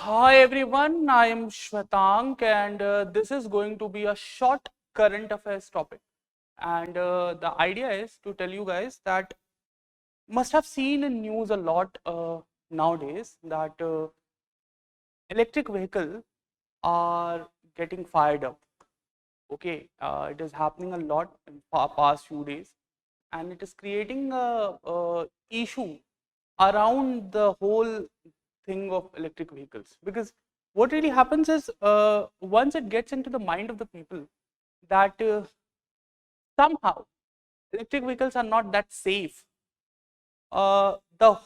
Hi everyone, I am Shwetank and this is going to be a short current affairs topic. And the idea is to tell you guys that must have seen in news a lot nowadays that electric vehicles are getting fired up. Okay, it is happening a lot in past few days, and it is creating a issue around the whole thing of electric vehicles, because what really happens is once it gets into the mind of the people that somehow electric vehicles are not that safe, the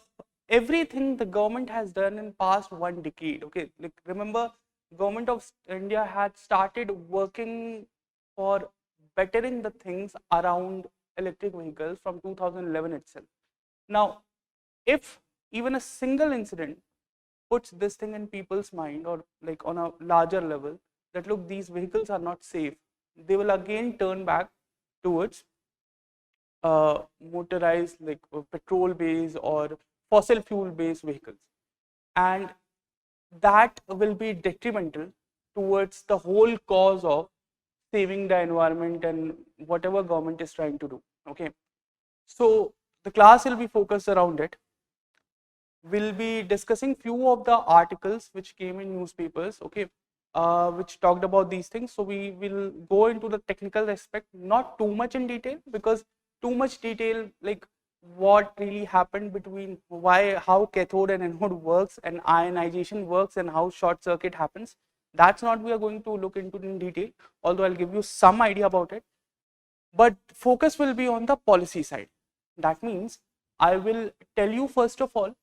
everything the government has done in past 1 decade, okay, like remember, government of India had started working for bettering the things around electric vehicles from 2011 itself. Now if even a single incident puts this thing in people's mind, or like on a larger level, that look, these vehicles are not safe, they will again turn back towards motorized, like petrol based or fossil fuel based vehicles, and that will be detrimental towards the whole cause of saving the environment and whatever government is trying to do. Okay, so the class will be focused around it. We'll be discussing few of the articles which came in newspapers, okay, which talked about these things. So we will go into the technical aspect, not too much in detail, because too much detail, like what really happened between why, how cathode and anode works and ionization works and how short circuit happens, that's not we are going to look into in detail, although I'll give you some idea about it. But focus will be on the policy side. That means I will tell you first of all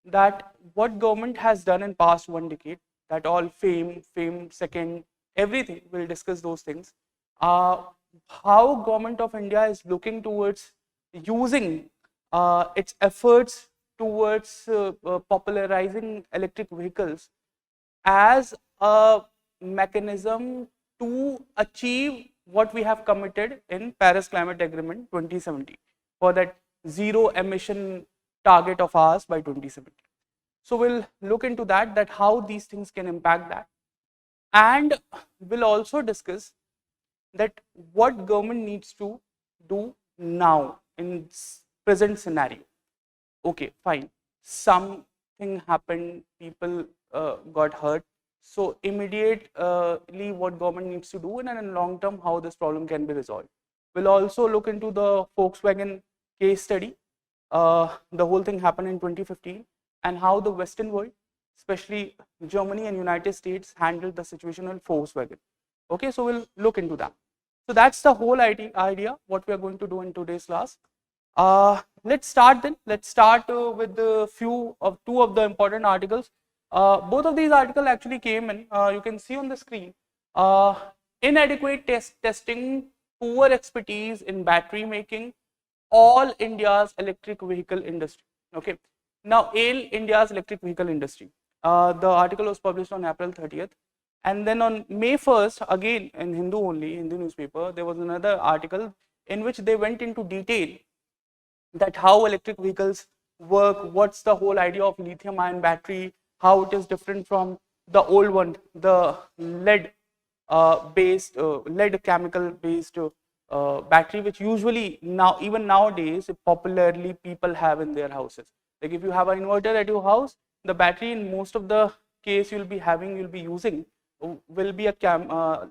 that what government has done in past 1 decade, that all fame second, everything, we'll discuss those things. How government of India is looking towards using its efforts towards popularizing electric vehicles as a mechanism to achieve what we have committed in Paris Climate Agreement 2070 for that zero emission target of ours by 2070. So we'll look into that how these things can impact that, and we'll also discuss that what government needs to do now in present scenario. Okay, fine, something happened, people got hurt, so immediately what government needs to do, and in long term how this problem can be resolved. We'll also look into the Volkswagen case study. The whole thing happened in 2015, and how the Western world, especially Germany and United States, handled the situation on Volkswagen. Okay, so we'll look into that. So that's the whole idea what we are going to do in today's class. Let's start then. Let's start with the two of the important articles. Both of these articles actually came in. You can see on the screen. Uh, Inadequate testing, poor expertise in battery making, all India's electric vehicle industry. Okay. Now, AIL India's electric vehicle industry. The article was published on April 30th. And then on May 1st, again in Hindu only, Hindu newspaper, there was another article in which they went into detail that how electric vehicles work, what's the whole idea of lithium ion battery, how it is different from the old one, the lead lead chemical based battery, which usually now, even nowadays, popularly people have in their houses. Like if you have an inverter at your house, the battery in most of the case you'll be using will be a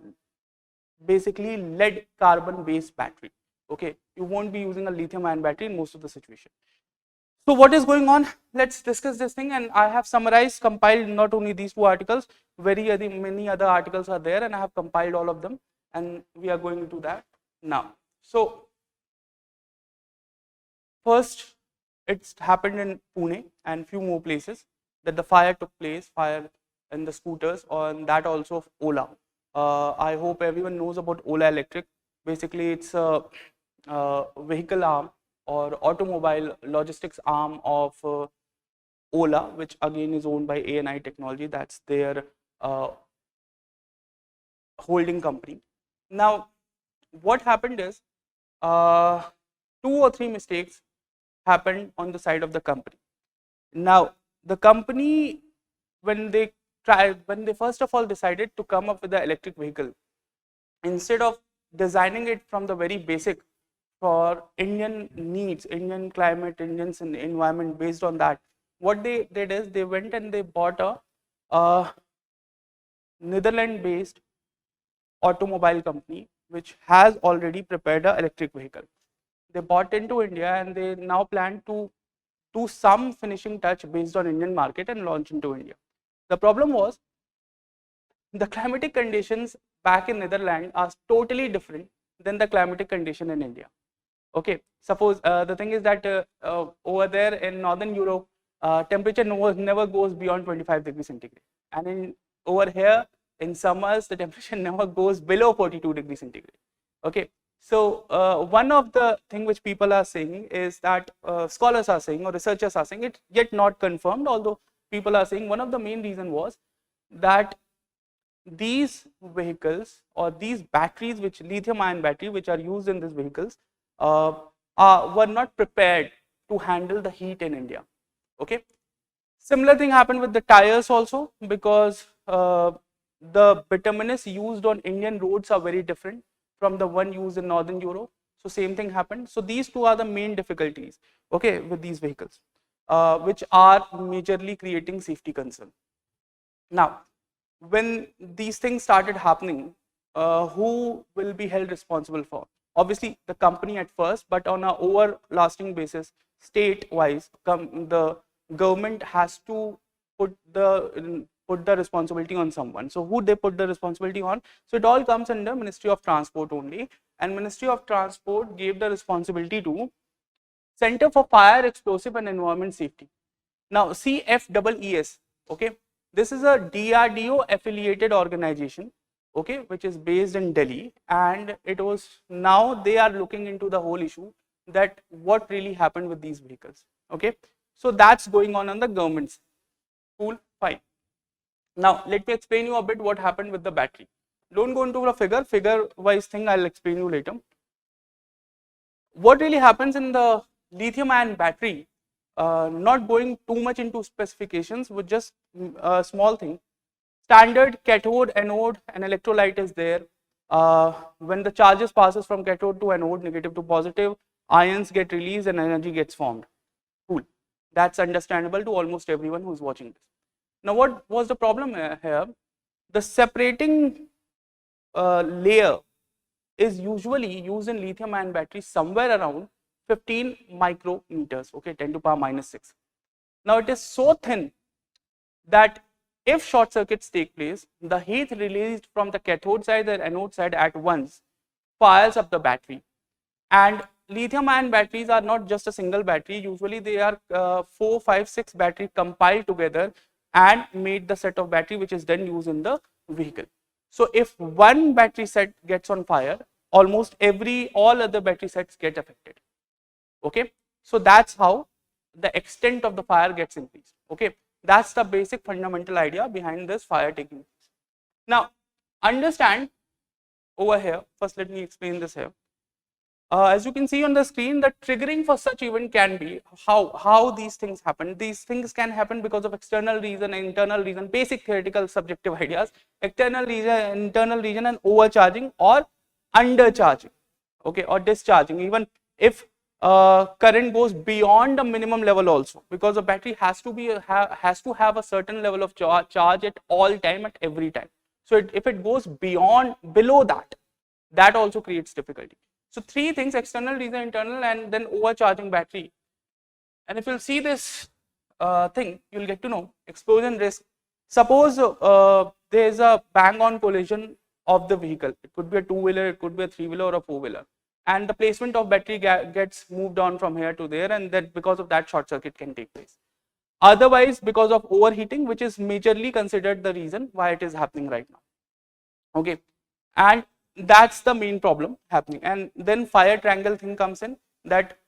basically lead carbon based battery. Okay, you won't be using a lithium ion battery in most of the situation. So what is going on? Let's discuss this thing, and I have summarized, compiled not only these two articles, many other articles are there, and I have compiled all of them, and we are going into that now. So first, it's happened in Pune and few more places that the fire took place, fire in the scooters, and that also of Ola. I hope everyone knows about Ola Electric. Basically, it's a vehicle arm or automobile logistics arm of Ola, which again is owned by ANI Technology. That's their holding company. Now, what happened is two or three mistakes happened on the side of the company. Now, the company, when they when they first of all decided to come up with the electric vehicle, instead of designing it from the very basic for Indian needs, Indian climate, Indian environment based on that, what they did is they went and they bought a Netherlands-based automobile company which has already prepared an electric vehicle. They bought into India and they now plan to do some finishing touch based on Indian market and launch into India. The problem was the climatic conditions back in Netherlands are totally different than the climatic condition in India. Okay, suppose the thing is that over there in Northern Europe, temperature never goes beyond 25 degrees centigrade, and in over here in summers the temperature never goes below 42 degrees centigrade. Okay, so one of the thing which people are saying is that scholars are saying or researchers are saying, it yet not confirmed, although people are saying one of the main reason was that these vehicles or these batteries, which lithium ion battery which are used in these vehicles, were not prepared to handle the heat in India. Okay, similar thing happened with the tires also, because the bituminous used on Indian roads are very different from the one used in Northern Europe. So same thing happened. So these two are the main difficulties, okay, with these vehicles, which are majorly creating safety concern. Now, when these things started happening, who will be held responsible for? Obviously, the company at first, but on an overlasting basis, state-wise, the government has to put the responsibility on someone. So, who they put the responsibility on? So, it all comes under Ministry of Transport only, and Ministry of Transport gave the responsibility to Center for Fire, Explosive and Environment Safety. Now, CFEES, okay, this is a DRDO affiliated organization, okay, which is based in Delhi, and it was now they are looking into the whole issue that what really happened with these vehicles. Okay, so that's going on the government side. Cool, fine. Now let me explain you a bit what happened with the battery. Don't go into the figure wise thing, I'll explain you later. What really happens in the lithium ion battery, not going too much into specifications, with just a small thing. Standard cathode, anode and electrolyte is there. When the charges passes from cathode to anode, negative to positive, ions get released and energy gets formed. Cool, that's understandable to almost everyone who is watching this. Now what was the problem here? The separating layer is usually used in lithium ion batteries somewhere around 15 micrometers, okay, 10 to the power minus 6. Now it is so thin that if short circuits take place, the heat released from the cathode side and anode side at once fires up the battery. And lithium ion batteries are not just a single battery, usually they are 4, 5, 6 battery compiled together and made the set of battery which is then used in the vehicle. So if one battery set gets on fire, almost all other battery sets get affected. Okay, so that's how the extent of the fire gets increased. Okay, that's the basic fundamental idea behind this fire taking place. Now understand over here, first let me explain this here. As you can see on the screen, the triggering for such event can be how these things happen. These things can happen because of external reason, internal reason, basic theoretical subjective ideas, external reason, internal reason, and overcharging or undercharging, okay, or discharging. Even if current goes beyond the minimum level also, because the battery has to have a certain level of charge at all time, at every time. So if it goes below that also creates difficulty. So three things: external reason, internal, and then overcharging battery. And if you'll see this thing, you'll get to know explosion risk. Suppose there is a bang-on collision of the vehicle. It could be a two-wheeler, it could be a three-wheeler or a four-wheeler, and the placement of battery gets moved on from here to there, and that because of that short circuit can take place. Otherwise, because of overheating, which is majorly considered the reason why it is happening right now. Okay, and that's the main problem happening. And then fire triangle thing comes in, that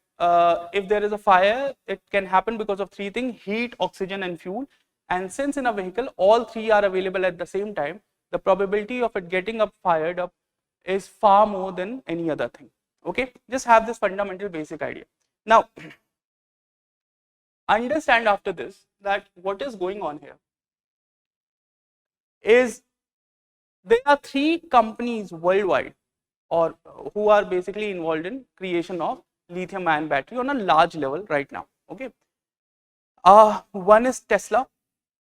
if there is a fire, it can happen because of three things: heat, oxygen and fuel. And since in a vehicle all three are available at the same time, the probability of it getting fired up is far more than any other thing. Okay, just have this fundamental basic idea. Now understand after this that what is going on here. is there are 3 companies worldwide or who are basically involved in creation of lithium ion battery on a large level right now. Okay, one is Tesla,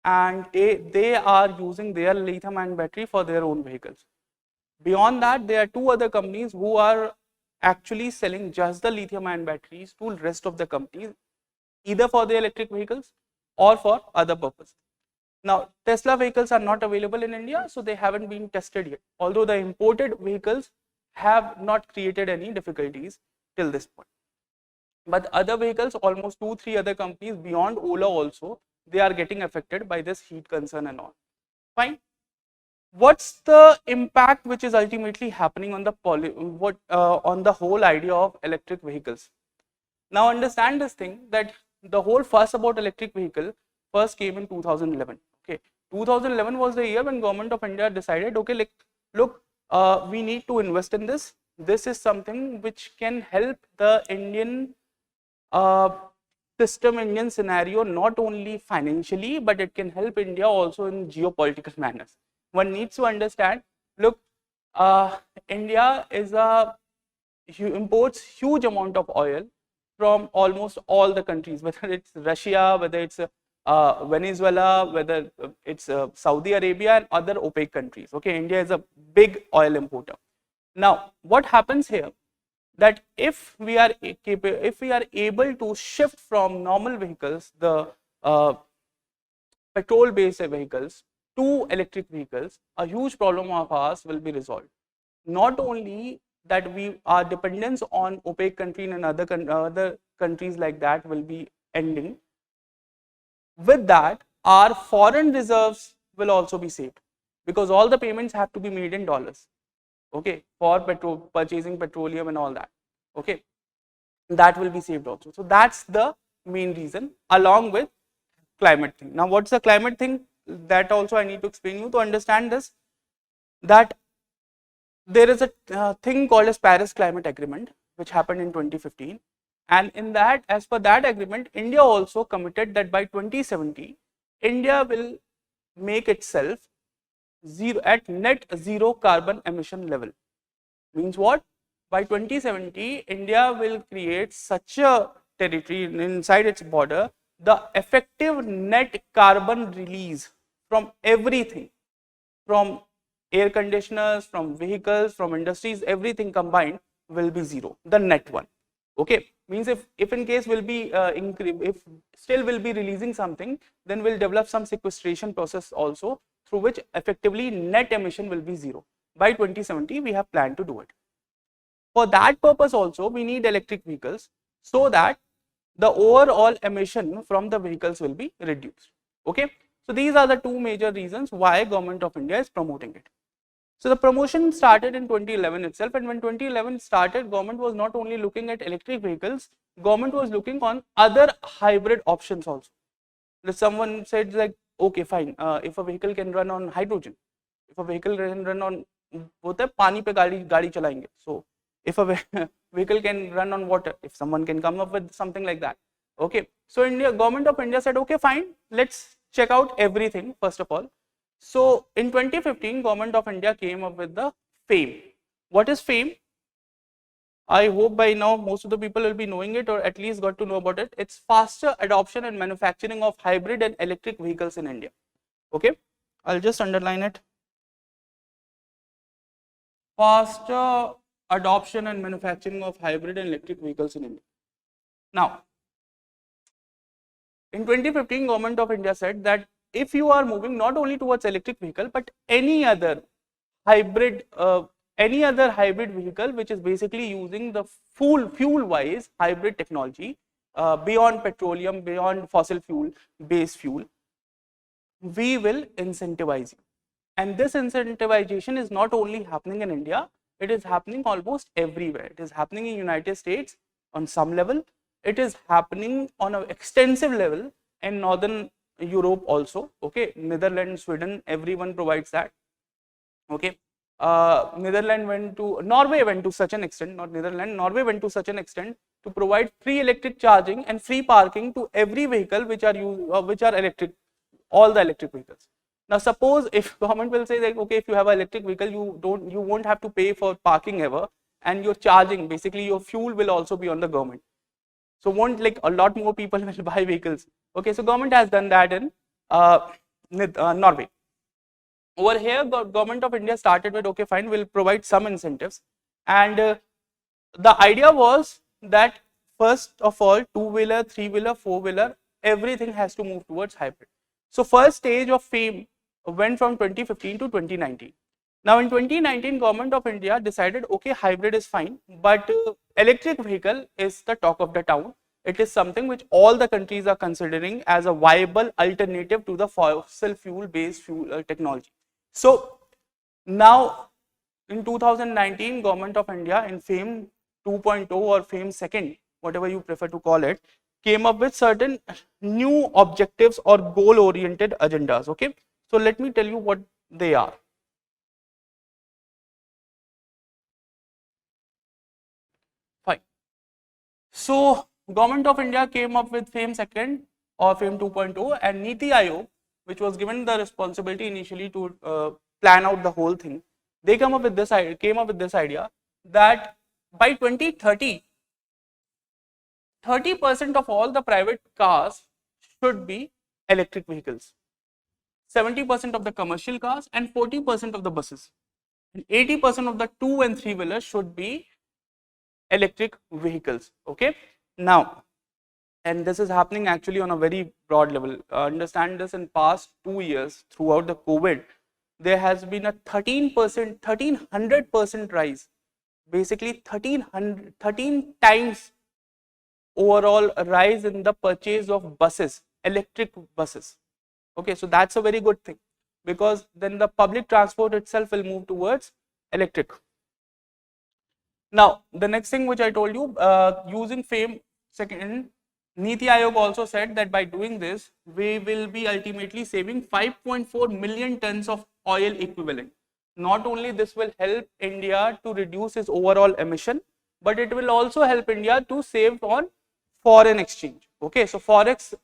and they are using their lithium ion battery for their own vehicles. Beyond that, there are 2 other companies who are actually selling just the lithium ion batteries to rest of the companies, either for the electric vehicles or for other purposes. Now, Tesla vehicles are not available in India, so they haven't been tested yet, although the imported vehicles have not created any difficulties till this point. But other vehicles, almost 2-3 other companies beyond Ola also, they are getting affected by this heat concern and all. Fine. What's the impact which is ultimately happening on the on the whole idea of electric vehicles? Now understand this thing, that the whole fuss about electric vehicle first came in 2011. Okay, 2011 was the year when Government of India decided, okay, like, look, we need to invest in this. This is something which can help the Indian system, Indian scenario, not only financially, but it can help India also in geopolitical manners. One needs to understand, look, India is imports huge amount of oil from almost all the countries, whether it's Russia, whether it's Venezuela, whether it's Saudi Arabia and other OPEC countries. Okay, India is a big oil importer. Now, what happens here, that if we are able to shift from normal vehicles, the petrol based vehicles, to electric vehicles, a huge problem of ours will be resolved. Not only that, we our dependence on OPEC country and other countries like that will be ending. With that, our foreign reserves will also be saved, because all the payments have to be made in dollars. Okay, for purchasing petroleum and all that. Okay, that will be saved also. So that's the main reason, along with climate thing. Now, what's the climate thing? That also I need to explain you to understand this, that there is a thing called as Paris Climate Agreement, which happened in 2015, and in that, as per that agreement, India also committed that by 2070, India will make itself at net zero carbon emission level. Means what? By 2070, India will create such a territory inside its border, the effective net carbon release from everything, from air conditioners, from vehicles, from industries, everything combined will be zero, the net one. Okay, means if in case will be if still will be releasing something, then we'll develop some sequestration process also, through which effectively net emission will be zero. By 2070, we have planned to do it. For that purpose also, we need electric vehicles, so that the overall emission from the vehicles will be reduced. Okay, so these are the 2 major reasons why Government of India is promoting it. So the promotion started in 2011 itself, and when 2011 started, government was not only looking at electric vehicles, government was looking on other hybrid options also. Someone said, like, okay, fine, if a vehicle can run on hydrogen, if a vehicle can run on पानी पे गाड़ी चलाएंगे, so if a vehicle can run on water, if someone can come up with something like that. Okay, so Government of India said, okay, fine, let's check out everything first of all. So in 2015, Government of India came up with the FAME. What is FAME? I hope by now most of the people will be knowing it, or at least got to know about it. It's faster adoption and manufacturing of hybrid and electric vehicles in India. Okay, I'll just underline it. Faster adoption and manufacturing of hybrid and electric vehicles in India. Now, in 2015, Government of India said that if you are moving not only towards electric vehicle, but any other hybrid vehicle which is basically using the fuel wise hybrid technology, beyond petroleum, beyond fossil fuel based fuel, we will incentivize you. And this incentivization is not only happening in India, it is happening almost everywhere. It is happening in United States on some level, it is happening on an extensive level in Northern Europe also. Okay, Netherlands, Sweden, everyone provides that. Okay, Norway went to such an extent, not Netherlands, Norway went to such an extent to provide free electric charging and free parking to every vehicle which are electric, all the electric vehicles. Now suppose if government will say that okay, if you have an electric vehicle, you won't have to pay for parking ever, and your charging, basically your fuel will also be on the government. So won't like a lot more people will buy vehicles. Okay, so government has done that in Norway. Over here, government of India started with okay, fine, we'll provide some incentives, and the idea was that first of all, two-wheeler, three-wheeler, four-wheeler, everything has to move towards hybrid. So first stage of FAME went from 2015 to 2019. Now in 2019, government of India decided okay, hybrid is fine, but electric vehicle is the talk of the town. It is something which all the countries are considering as a viable alternative to the fossil fuel based fuel technology. So now in 2019, government of India in FAME 2.0 or FAME second, whatever you prefer to call it, came up with certain new objectives or goal oriented agendas. Okay, so let me tell you what they are. Fine. So government of India came up with FAME second or FAME 2.0, and Niti Aayog, which was given the responsibility initially to plan out the whole thing, they came up with this idea that by 2030, 30% of all the private cars should be electric vehicles, 70% of the commercial cars, and 40% of the buses, and 80% of the two and three wheelers should be electric vehicles. Okay, now, and this is happening actually on a very broad level. Understand this, in past 2 years throughout the COVID, there has been a 1300% rise, basically 13 times overall rise in the purchase of buses, electric buses. Okay, so that's a very good thing, because then the public transport itself will move towards electric. Now, the next thing which I told you, using FAME second, Niti Aayog also said that by doing this, we will be ultimately saving 5.4 million tons of oil equivalent. Not only this will help India to reduce its overall emission, but it will also help India to save on foreign exchange. Okay, so forex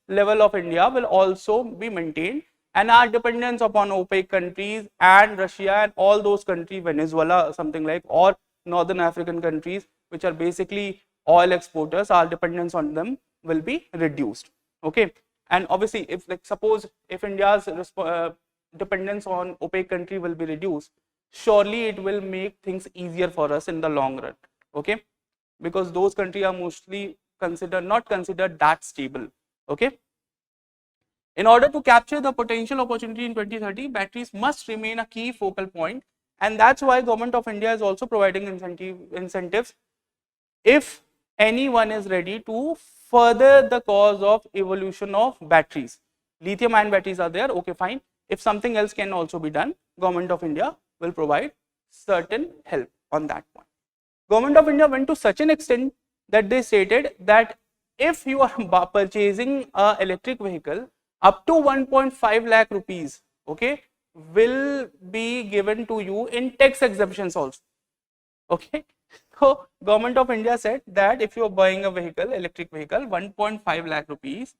level of India will also be maintained, and our dependence upon OPEC countries and Russia and all those countries, Venezuela, something like, or Northern African countries, which are basically oil exporters, our dependence on them will be reduced. Okay, and obviously, if like suppose if India's dependence on OPEC country will be reduced, surely it will make things easier for us in the long run. Okay, because those countries are mostly not considered that stable. Okay, in order to capture the potential opportunity in 2030, batteries must remain a key focal point, and that's why government of India is also providing incentives if anyone is ready to further the cause of evolution of batteries. Lithium ion batteries are there, okay, fine. If something else can also be done, government of India will provide certain help on that point. Government of India went to such an extent that they stated that if you are purchasing an electric vehicle, up to 1.5 lakh rupees, okay, will be given to you in tax exemptions also. Okay, so government of India said that if you are buying a vehicle, electric vehicle, 1.5 lakh rupees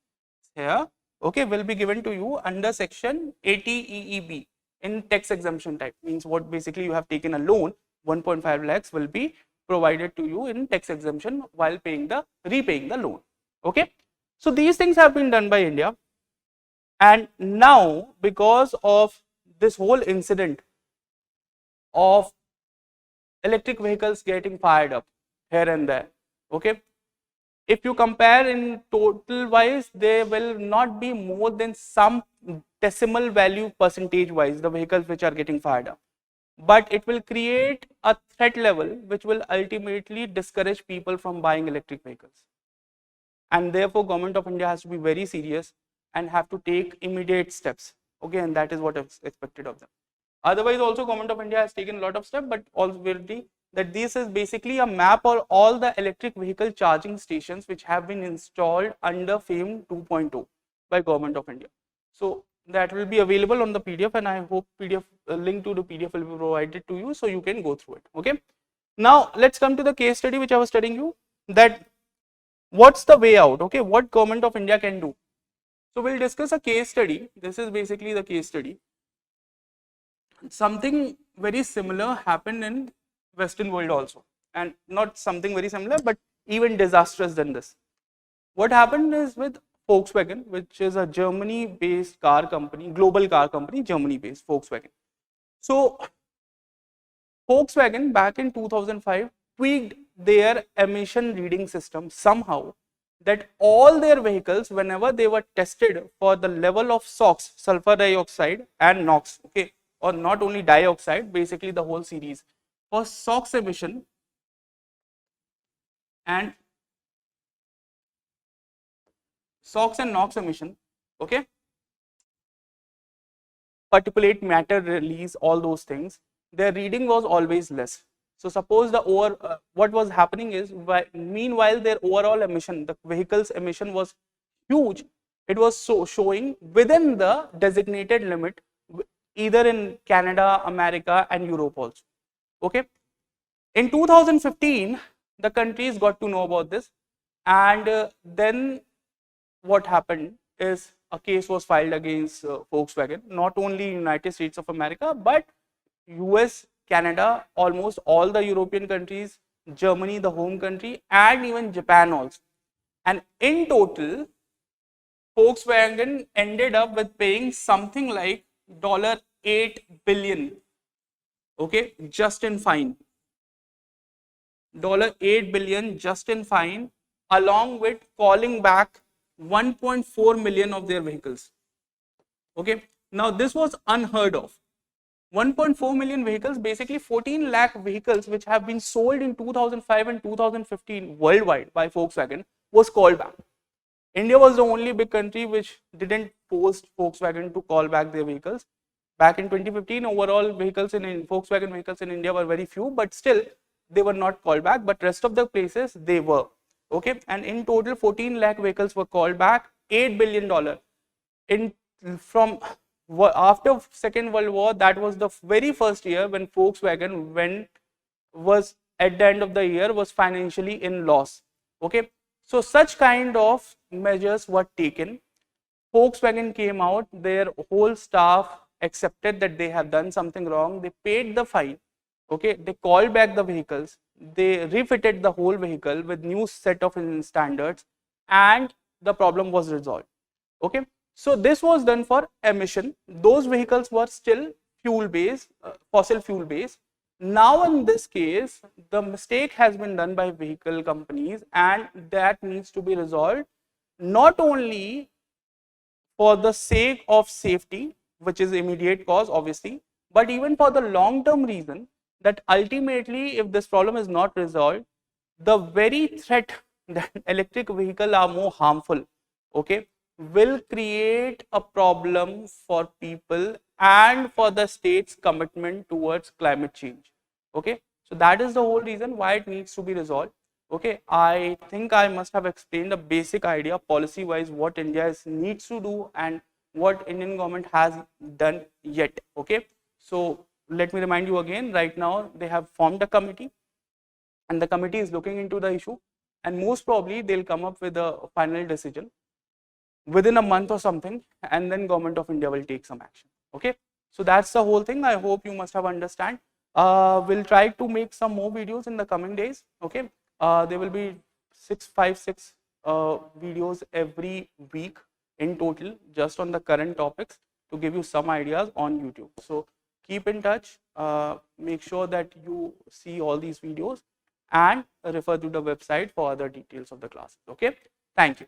here, okay, will be given to you under section 80 EEB in tax exemption type. Means what, basically you have taken a loan, 1.5 lakhs will be provided to you in tax exemption while repaying the loan. Okay, so these things have been done by India, and now because of this whole incident of electric vehicles getting fired up here and there, okay, if you compare in total wise, there will not be more than some decimal value percentage wise the vehicles which are getting fired up, but it will create a threat level which will ultimately discourage people from buying electric vehicles, and therefore government of India has to be very serious and have to take immediate steps. Okay, and that is what is expected of them. Otherwise also government of India has taken a lot of steps, but already that this is basically a map of all the electric vehicle charging stations which have been installed under FAME 2.0 by government of India. So that will be available on the PDF, and I hope PDF link to the PDF will be provided to you so you can go through it. Okay, now let's come to the case study which I was telling you, that what's the way out. Okay, what government of India can do. So we'll discuss a case study. This is basically the case study. Something very similar happened in Western world also, and not something very similar, but even disastrous than this. What happened is with Volkswagen, which is a Germany-based car company, global car company, Germany-based Volkswagen. So Volkswagen back in 2005 tweaked their emission reading system somehow that all their vehicles, whenever they were tested for the level of SOx, sulfur dioxide and NOx, okay, or not only dioxide, basically the whole series, for SOx emission and NOx emission, okay, particulate matter release, all those things, their reading was always less. So suppose the what was happening is, meanwhile their overall emission, the vehicle's emission was huge. It was showing within the designated limit, either in Canada, America, and Europe also. Okay. In 2015, the countries got to know about this, and then what happened is a case was filed against Volkswagen, not only United States of America, but US, Canada, almost all the European countries, Germany, the home country, and even Japan also. And in total, Volkswagen ended up with paying something like $8 billion, okay, just in fine. $8 billion just in fine, along with calling back 1.4 million of their vehicles. Okay, now this was unheard of. 1.4 million vehicles, basically 14 lakh vehicles which have been sold in 2005 and 2015 worldwide by Volkswagen was called back. India was the only big country which didn't force Volkswagen to call back their vehicles. Back in 2015, overall vehicles in Volkswagen vehicles in India were very few, but still they were not called back, but rest of the places they were. Okay, and in total 14 lakh vehicles were called back, $8 billion. From after Second World War, that was the very first year when Volkswagen was at the end of the year was financially in loss. Okay, so such kind of measures were taken. Volkswagen came out, their whole staff accepted that they have done something wrong, they paid the fine, okay, they called back the vehicles, they refitted the whole vehicle with new set of standards, and the problem was resolved. Okay, so this was done for emission. Those vehicles were still fuel based, fossil fuel based. Now in this case, the mistake has been done by vehicle companies, and that needs to be resolved, not only for the sake of safety, which is immediate cause obviously, but even for the long term reason that ultimately if this problem is not resolved, the very threat that electric vehicles are more harmful, okay, will create a problem for people and for the state's commitment towards climate change. Okay, so that is the whole reason why it needs to be resolved. Okay, I think I must have explained a basic idea policy wise what India needs to do and what Indian government has done yet. Okay, so let me remind you again, right now they have formed a committee and the committee is looking into the issue, and most probably they'll come up with a final decision within a month or something, and then government of India will take some action. Okay, so that's the whole thing. I hope you must have understand. We'll try to make some more videos in the coming days. Okay, there will be 6 videos every week in total, just on the current topics, to give you some ideas on YouTube. So keep in touch, make sure that you see all these videos and refer to the website for other details of the classes. Okay, thank you.